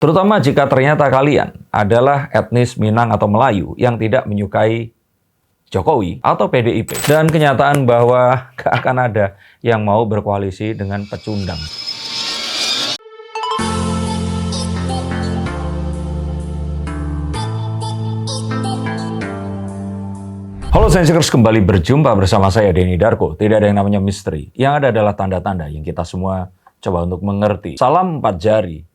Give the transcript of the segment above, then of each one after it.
Terutama jika ternyata kalian adalah etnis Minang atau Melayu yang tidak menyukai Jokowi atau PDIP. Dan kenyataan bahwa gak akan ada yang mau berkoalisi dengan pecundang. Halo Sensikers, kembali berjumpa bersama saya Denny Darko. Tidak ada yang namanya misteri. Yang ada adalah tanda-tanda yang kita semua coba untuk mengerti. Salam 4 jari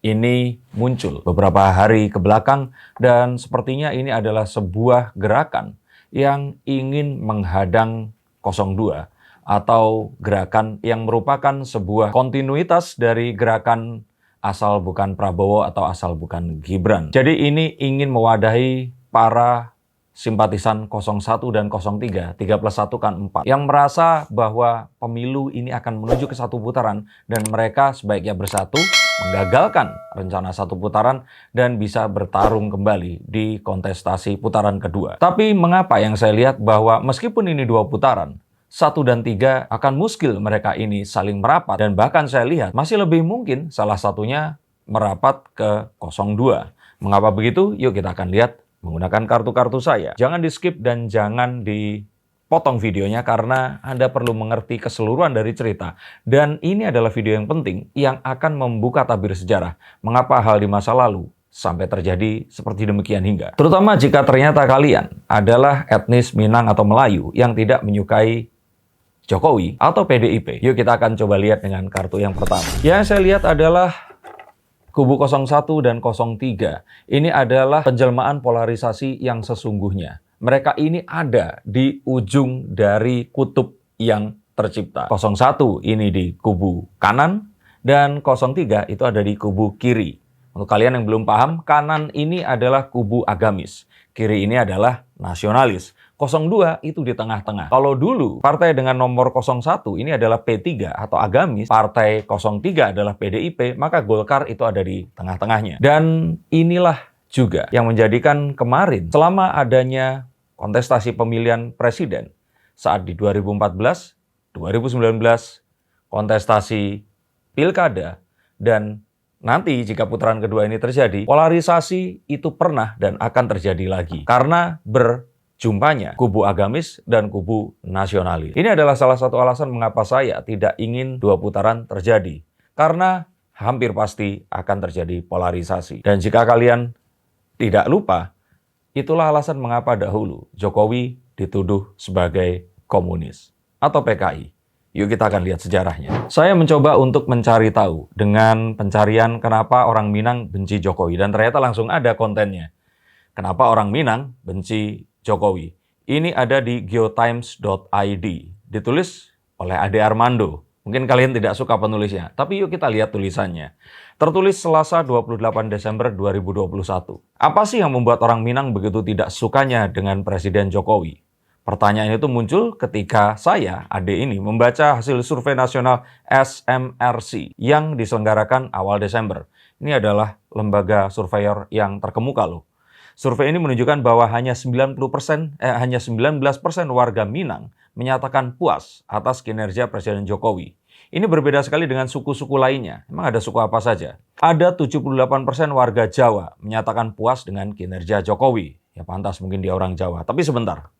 ini muncul beberapa hari ke belakang dan sepertinya ini adalah sebuah gerakan yang ingin menghadang 02 atau gerakan yang merupakan sebuah kontinuitas dari gerakan asal bukan Prabowo atau asal bukan Gibran. Jadi ini ingin mewadahi para simpatisan 01 dan 03, 3+1 kan 4, yang merasa bahwa pemilu ini akan menuju ke satu putaran dan mereka sebaiknya bersatu, menggagalkan rencana satu putaran dan bisa bertarung kembali di kontestasi putaran kedua. Tapi mengapa yang saya lihat bahwa meskipun ini 2 putaran, 1 dan 3 akan muskil mereka ini saling merapat dan bahkan saya lihat masih lebih mungkin salah satunya merapat ke 02. Mengapa begitu? Yuk kita akan lihat menggunakan kartu-kartu saya. Jangan di skip dan jangan dipotong videonya karena Anda perlu mengerti keseluruhan dari cerita. Dan ini adalah video yang penting yang akan membuka tabir sejarah. Mengapa hal di masa lalu sampai terjadi seperti demikian hingga. Terutama jika ternyata kalian adalah etnis Minang atau Melayu yang tidak menyukai Jokowi atau PDIP. Yuk kita akan coba lihat dengan kartu yang pertama. Yang saya lihat adalah kubu 01 dan 03, ini adalah penjelmaan polarisasi yang sesungguhnya. Mereka ini ada di ujung dari kutub yang tercipta. 01 ini di kubu kanan, dan 03 itu ada di kubu kiri. Untuk kalian yang belum paham, kanan ini adalah kubu agamis, kiri ini adalah nasionalis. 02 itu di tengah-tengah. Kalau dulu partai dengan nomor 01 ini adalah P3 atau agamis, partai 03 adalah PDIP, maka Golkar itu ada di tengah-tengahnya. Dan inilah juga yang menjadikan kemarin selama adanya kontestasi pemilihan presiden saat di 2014, 2019, kontestasi pilkada, dan nanti jika putaran kedua ini terjadi, polarisasi itu pernah dan akan terjadi lagi karena berjumpanya kubu agamis dan kubu nasionalis. Ini adalah salah satu alasan mengapa saya tidak ingin 2 putaran terjadi. Karena hampir pasti akan terjadi polarisasi. Dan jika kalian tidak lupa, itulah alasan mengapa dahulu Jokowi dituduh sebagai komunis atau PKI. Yuk kita akan lihat sejarahnya. Saya mencoba untuk mencari tahu dengan pencarian kenapa orang Minang benci Jokowi. Dan ternyata langsung ada kontennya. Kenapa orang Minang benci Jokowi. Ini ada di geotimes.id. Ditulis oleh Ade Armando. Mungkin kalian tidak suka penulisnya. Tapi yuk kita lihat tulisannya. Tertulis Selasa 28 Desember 2021. Apa sih yang membuat orang Minang begitu tidak sukanya dengan Presiden Jokowi? Pertanyaan itu muncul ketika saya, Ade ini, membaca hasil survei nasional SMRC yang diselenggarakan awal Desember. Ini adalah lembaga surveyor yang terkemuka loh. Survei ini menunjukkan bahwa hanya 19% warga Minang menyatakan puas atas kinerja Presiden Jokowi. Ini berbeda sekali dengan suku-suku lainnya. Emang ada suku apa saja? Ada 78% warga Jawa menyatakan puas dengan kinerja Jokowi. Ya pantas mungkin dia orang Jawa. Tapi sebentar.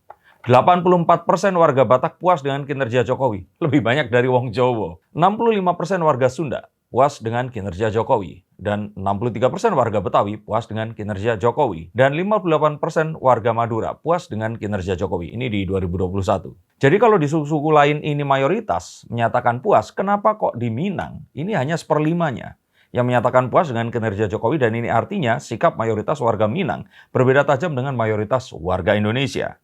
84% warga Batak puas dengan kinerja Jokowi. Lebih banyak dari wong Jawa. 65% warga Sunda puas dengan kinerja Jokowi. Dan 63% warga Betawi puas dengan kinerja Jokowi. Dan 58% warga Madura puas dengan kinerja Jokowi. Ini di 2021. Jadi kalau di suku-suku lain ini mayoritas menyatakan puas, kenapa kok di Minang ini hanya 1/5-nya yang menyatakan puas dengan kinerja Jokowi? Dan ini artinya sikap mayoritas warga Minang berbeda tajam dengan mayoritas warga Indonesia.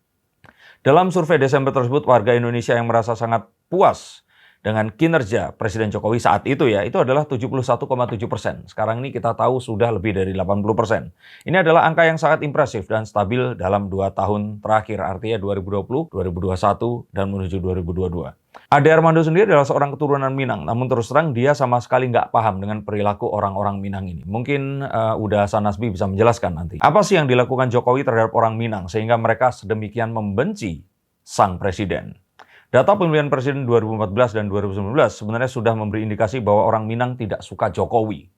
Dalam survei Desember tersebut, warga Indonesia yang merasa sangat puas dengan kinerja Presiden Jokowi saat itu ya, itu adalah 71,7%. Sekarang ini kita tahu sudah lebih dari 80%. Ini adalah angka yang sangat impresif dan stabil dalam 2 tahun terakhir, artinya 2020, 2021, dan menuju 2022. Ade Armando sendiri adalah seorang keturunan Minang, namun terus terang dia sama sekali nggak paham dengan perilaku orang-orang Minang ini. Mungkin Uda Sanasbi bisa menjelaskan nanti. Apa sih yang dilakukan Jokowi terhadap orang Minang sehingga mereka sedemikian membenci sang presiden? Data pemilihan presiden 2014 dan 2019 sebenarnya sudah memberi indikasi bahwa orang Minang tidak suka Jokowi.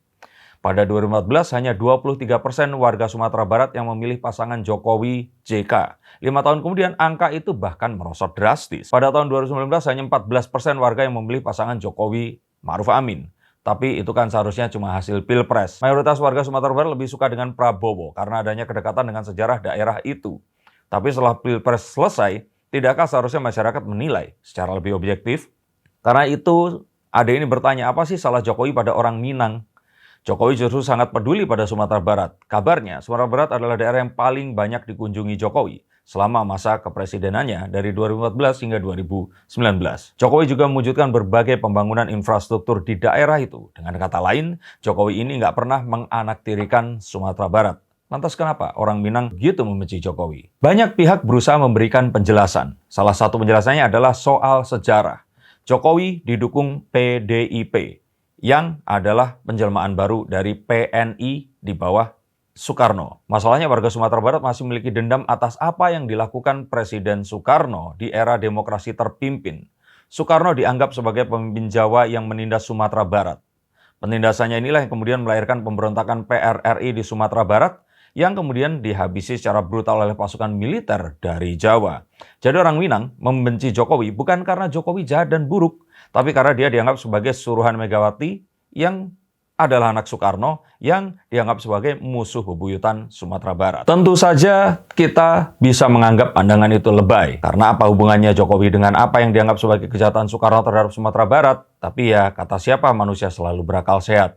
Pada 2014, hanya 23% warga Sumatera Barat yang memilih pasangan Jokowi JK. 5 tahun kemudian, angka itu bahkan merosot drastis. Pada tahun 2019, hanya 14% warga yang memilih pasangan Jokowi Ma'ruf Amin. Tapi itu kan seharusnya cuma hasil pilpres. Mayoritas warga Sumatera Barat lebih suka dengan Prabowo karena adanya kedekatan dengan sejarah daerah itu. Tapi setelah pilpres selesai, tidakkah seharusnya masyarakat menilai secara lebih objektif? Karena itu, ada ini bertanya, apa sih salah Jokowi pada orang Minang? Jokowi justru sangat peduli pada Sumatera Barat. Kabarnya, Sumatera Barat adalah daerah yang paling banyak dikunjungi Jokowi selama masa kepresidenannya dari 2014 hingga 2019. Jokowi juga mewujudkan berbagai pembangunan infrastruktur di daerah itu. Dengan kata lain, Jokowi ini nggak pernah menganaktirikan Sumatera Barat. Lantas kenapa orang Minang gitu membenci Jokowi? Banyak pihak berusaha memberikan penjelasan. Salah satu penjelasannya adalah soal sejarah. Jokowi didukung PDIP, yang adalah penjelmaan baru dari PNI di bawah Soekarno. Masalahnya warga Sumatera Barat masih memiliki dendam atas apa yang dilakukan Presiden Soekarno di era demokrasi terpimpin. Soekarno dianggap sebagai pemimpin Jawa yang menindas Sumatera Barat. Penindasannya inilah yang kemudian melahirkan pemberontakan PRRI di Sumatera Barat, yang kemudian dihabisi secara brutal oleh pasukan militer dari Jawa. Jadi orang Minang membenci Jokowi bukan karena Jokowi jahat dan buruk, tapi karena dia dianggap sebagai suruhan Megawati yang adalah anak Soekarno yang dianggap sebagai musuh bebuyutan Sumatera Barat. Tentu saja kita bisa menganggap pandangan itu lebay, karena apa hubungannya Jokowi dengan apa yang dianggap sebagai kejahatan Soekarno terhadap Sumatera Barat? Tapi ya, kata siapa manusia selalu berakal sehat.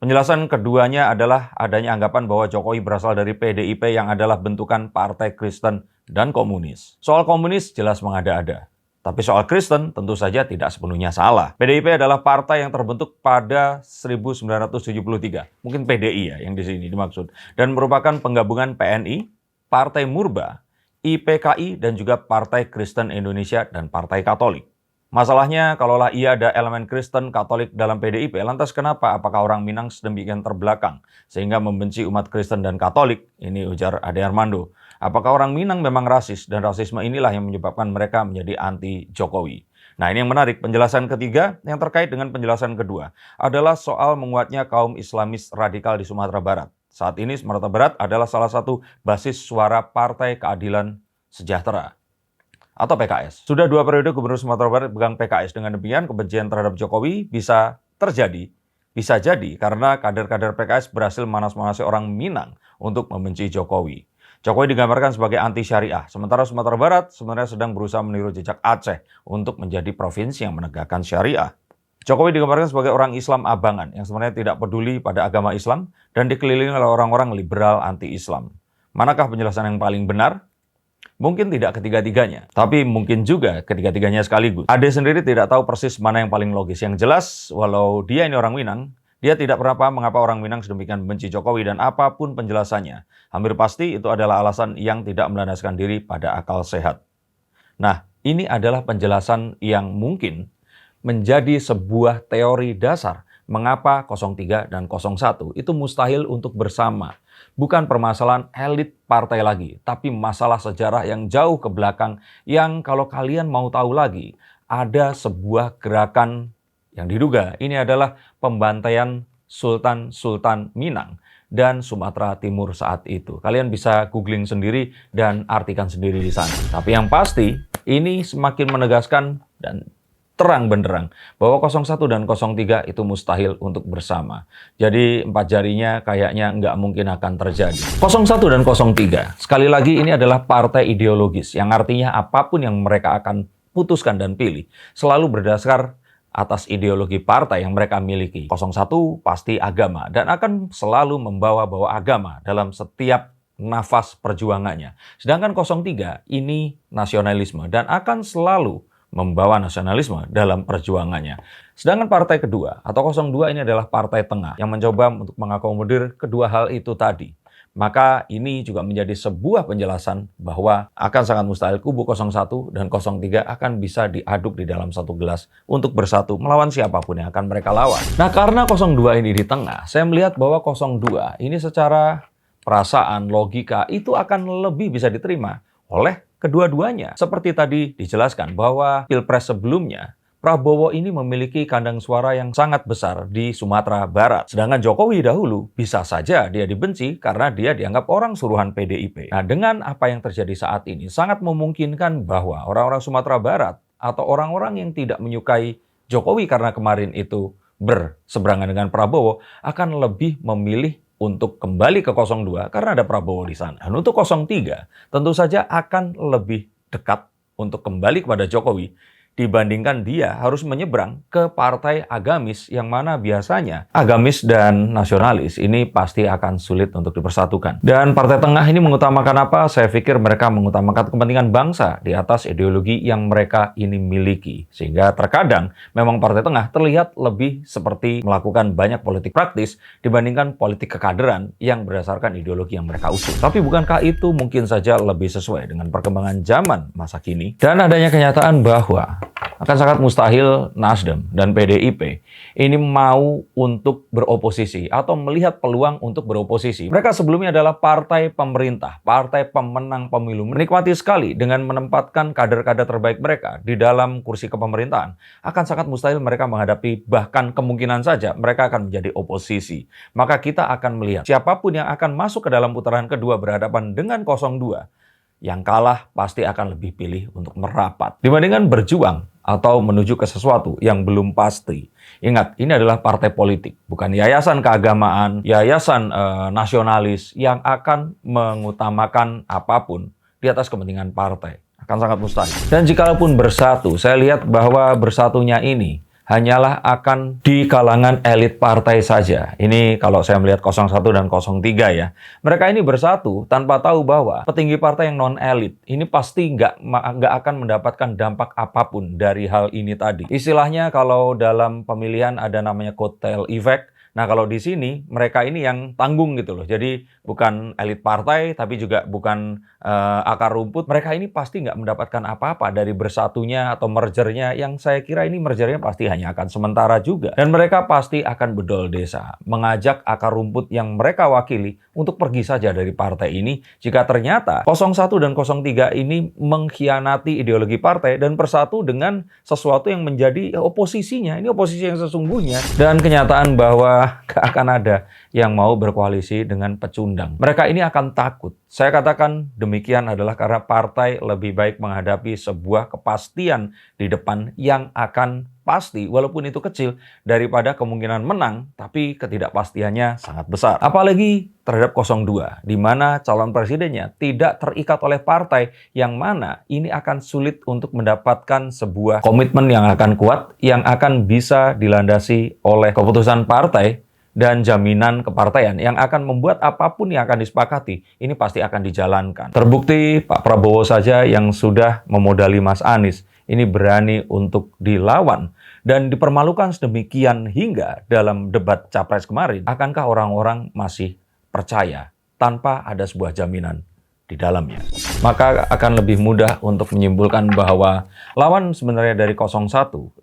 Penjelasan keduanya adalah adanya anggapan bahwa Jokowi berasal dari PDIP yang adalah bentukan Partai Kristen dan Komunis. Soal komunis jelas mengada-ada. Tapi soal Kristen tentu saja tidak sepenuhnya salah. PDIP adalah partai yang terbentuk pada 1973. Mungkin PDI ya yang di sini dimaksud. Dan merupakan penggabungan PNI, Partai Murba, IPKI, dan juga Partai Kristen Indonesia dan Partai Katolik. Masalahnya, kalaulah ia ada elemen Kristen Katolik dalam PDIP, lantas kenapa? Apakah orang Minang sedemikian terbelakang sehingga membenci umat Kristen dan Katolik? Ini ujar Ade Armando. Apakah orang Minang memang rasis dan rasisme inilah yang menyebabkan mereka menjadi anti Jokowi? Nah, ini yang menarik. Penjelasan ketiga yang terkait dengan penjelasan kedua adalah soal menguatnya kaum Islamis radikal di Sumatera Barat. Saat ini Sumatera Barat adalah salah satu basis suara Partai Keadilan Sejahtera atau PKS. Sudah 2 periode Gubernur Sumatera Barat pegang PKS. Dengan demikian, kebencian terhadap Jokowi bisa terjadi. Bisa jadi karena kader-kader PKS berhasil manas-manasi orang Minang untuk membenci Jokowi. Jokowi digambarkan sebagai anti syariah, sementara Sumatera Barat sebenarnya sedang berusaha meniru jejak Aceh untuk menjadi provinsi yang menegakkan syariah. Jokowi digambarkan sebagai orang Islam abangan yang sebenarnya tidak peduli pada agama Islam dan dikelilingi oleh orang-orang liberal anti-Islam. Manakah penjelasan yang paling benar? Mungkin tidak ketiga-tiganya, tapi mungkin juga ketiga-tiganya sekaligus. Ade sendiri tidak tahu persis mana yang paling logis. Yang jelas, walau dia ini orang Minang, dia tidak pernah paham mengapa orang Minang sedemikian membenci Jokowi dan apapun penjelasannya. Hampir pasti itu adalah alasan yang tidak melandaskan diri pada akal sehat. Nah, ini adalah penjelasan yang mungkin menjadi sebuah teori dasar mengapa 03 dan 01 itu mustahil untuk bersama. Bukan permasalahan elit partai lagi, tapi masalah sejarah yang jauh ke belakang yang kalau kalian mau tahu lagi, ada sebuah gerakan yang diduga ini adalah pembantaian Sultan-Sultan Minang dan Sumatera Timur saat itu. Kalian bisa googling sendiri dan artikan sendiri di sana. Tapi yang pasti, ini semakin menegaskan dan terang benderang bahwa 01 dan 03 itu mustahil untuk bersama. Jadi 4 jarinya kayaknya nggak mungkin akan terjadi. 01 dan 03, sekali lagi ini adalah partai ideologis yang artinya apapun yang mereka akan putuskan dan pilih selalu berdasar atas ideologi partai yang mereka miliki. 01 pasti agama dan akan selalu membawa agama dalam setiap nafas perjuangannya. Sedangkan 03 ini nasionalisme dan akan selalu membawa nasionalisme dalam perjuangannya. Sedangkan partai kedua atau 02 ini adalah partai tengah yang mencoba untuk mengakomodir kedua hal itu tadi. Maka ini juga menjadi sebuah penjelasan bahwa akan sangat mustahil kubu 01 dan 03 akan bisa diaduk di dalam satu gelas untuk bersatu melawan siapapun yang akan mereka lawan. Nah, karena 02 ini di tengah, saya melihat bahwa 02 ini secara perasaan, logika itu akan lebih bisa diterima oleh kedua-duanya. Seperti tadi dijelaskan bahwa pilpres sebelumnya Prabowo ini memiliki kandang suara yang sangat besar di Sumatera Barat. Sedangkan Jokowi dahulu bisa saja dia dibenci karena dia dianggap orang suruhan PDIP. Nah, dengan apa yang terjadi saat ini, sangat memungkinkan bahwa orang-orang Sumatera Barat atau orang-orang yang tidak menyukai Jokowi karena kemarin itu berseberangan dengan Prabowo akan lebih memilih untuk kembali ke 02 karena ada Prabowo di sana. Dan untuk 03 tentu saja akan lebih dekat untuk kembali kepada Jokowi dibandingkan dia harus menyeberang ke partai agamis yang mana biasanya agamis dan nasionalis ini pasti akan sulit untuk dipersatukan. Dan partai tengah ini mengutamakan apa? Saya pikir mereka mengutamakan kepentingan bangsa di atas ideologi yang mereka ini miliki. Sehingga terkadang memang partai tengah terlihat lebih seperti melakukan banyak politik praktis dibandingkan politik kekaderan yang berdasarkan ideologi yang mereka usung. Tapi bukankah itu mungkin saja lebih sesuai dengan perkembangan zaman masa kini? Dan adanya kenyataan bahwa akan sangat mustahil Nasdem dan PDIP ini mau untuk beroposisi atau melihat peluang untuk beroposisi. Mereka sebelumnya adalah partai pemerintah, partai pemenang pemilu. Menikmati sekali dengan menempatkan kader-kader terbaik mereka di dalam kursi kepemerintahan. Akan sangat mustahil mereka menghadapi, bahkan kemungkinan saja mereka akan menjadi oposisi. Maka kita akan melihat siapapun yang akan masuk ke dalam putaran kedua berhadapan dengan 02. Yang kalah pasti akan lebih pilih untuk merapat dibandingkan berjuang atau menuju ke sesuatu yang belum pasti. Ingat, ini adalah partai politik, bukan yayasan keagamaan, yayasan nasionalis yang akan mengutamakan apapun di atas kepentingan partai. Akan sangat mustahil. Dan jikalaupun bersatu, saya lihat bahwa bersatunya ini hanyalah akan di kalangan elit partai saja. Ini kalau saya melihat 01 dan 03 ya. Mereka ini bersatu tanpa tahu bahwa petinggi partai yang non-elit ini pasti nggak akan mendapatkan dampak apapun dari hal ini tadi. Istilahnya kalau dalam pemilihan ada namanya kotel effect. Nah, kalau di sini mereka ini yang tanggung gitu loh. Jadi bukan elit partai tapi juga bukan akar rumput. Mereka ini pasti nggak mendapatkan apa-apa dari bersatunya atau mergernya, yang saya kira ini mergernya pasti hanya akan sementara juga. Dan mereka pasti akan bedol desa, mengajak akar rumput yang mereka wakili untuk pergi saja dari partai ini jika ternyata 01 dan 03 ini mengkhianati ideologi partai dan bersatu dengan sesuatu yang menjadi oposisinya. Ini oposisi yang sesungguhnya. Dan kenyataan bahwa akan ada yang mau berkoalisi dengan pecundang. Mereka ini akan takut. Saya katakan demikian adalah karena partai lebih baik menghadapi sebuah kepastian di depan yang akan pasti, walaupun itu kecil, daripada kemungkinan menang, tapi ketidakpastiannya sangat besar. Apalagi terhadap 02, di mana calon presidennya tidak terikat oleh partai, yang mana ini akan sulit untuk mendapatkan sebuah komitmen yang akan kuat, yang akan bisa dilandasi oleh keputusan partai dan jaminan kepartaian yang akan membuat apapun yang akan disepakati ini pasti akan dijalankan. Terbukti Pak Prabowo saja yang sudah memodali Mas Anies ini berani untuk dilawan dan dipermalukan sedemikian hingga dalam debat Capres kemarin. Akankah orang-orang masih percaya tanpa ada sebuah jaminan di dalamnya? Maka akan lebih mudah untuk menyimpulkan bahwa lawan sebenarnya dari 01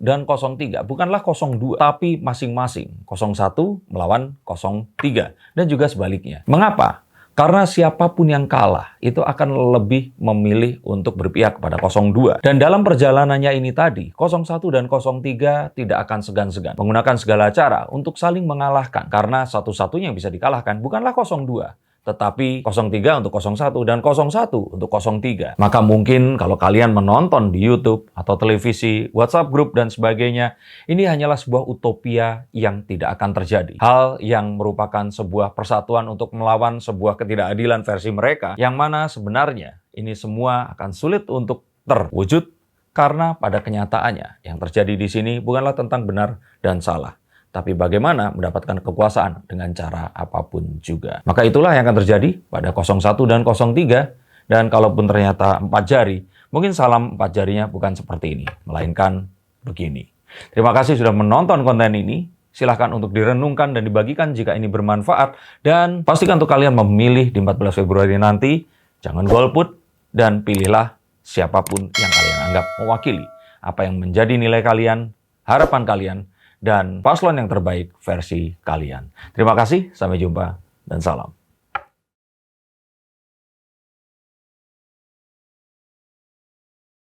dan 03 bukanlah 02, tapi masing-masing 01 melawan 03 dan juga sebaliknya. Mengapa? Karena siapapun yang kalah itu akan lebih memilih untuk berpihak kepada 02. Dan dalam perjalanannya ini tadi, 01 dan 03 tidak akan segan-segan menggunakan segala cara untuk saling mengalahkan. Karena satu-satunya yang bisa dikalahkan bukanlah 02. Tetapi 03 untuk 01 dan 01 untuk 03. Maka mungkin kalau kalian menonton di YouTube atau televisi, WhatsApp group dan sebagainya, ini hanyalah sebuah utopia yang tidak akan terjadi. Hal yang merupakan sebuah persatuan untuk melawan sebuah ketidakadilan versi mereka, yang mana sebenarnya ini semua akan sulit untuk terwujud karena pada kenyataannya yang terjadi di sini bukanlah tentang benar dan salah, tapi bagaimana mendapatkan kekuasaan dengan cara apapun juga. Maka itulah yang akan terjadi pada 01 dan 03. Dan kalaupun ternyata 4 jari, mungkin salam 4 jarinya bukan seperti ini, melainkan begini. Terima kasih sudah menonton konten ini. Silahkan untuk direnungkan dan dibagikan jika ini bermanfaat. Dan pastikan untuk kalian memilih di 14 Februari nanti. Jangan golput dan pilihlah siapapun yang kalian anggap mewakili apa yang menjadi nilai kalian, harapan kalian, dan paslon yang terbaik versi kalian. Terima kasih, sampai jumpa, dan salam.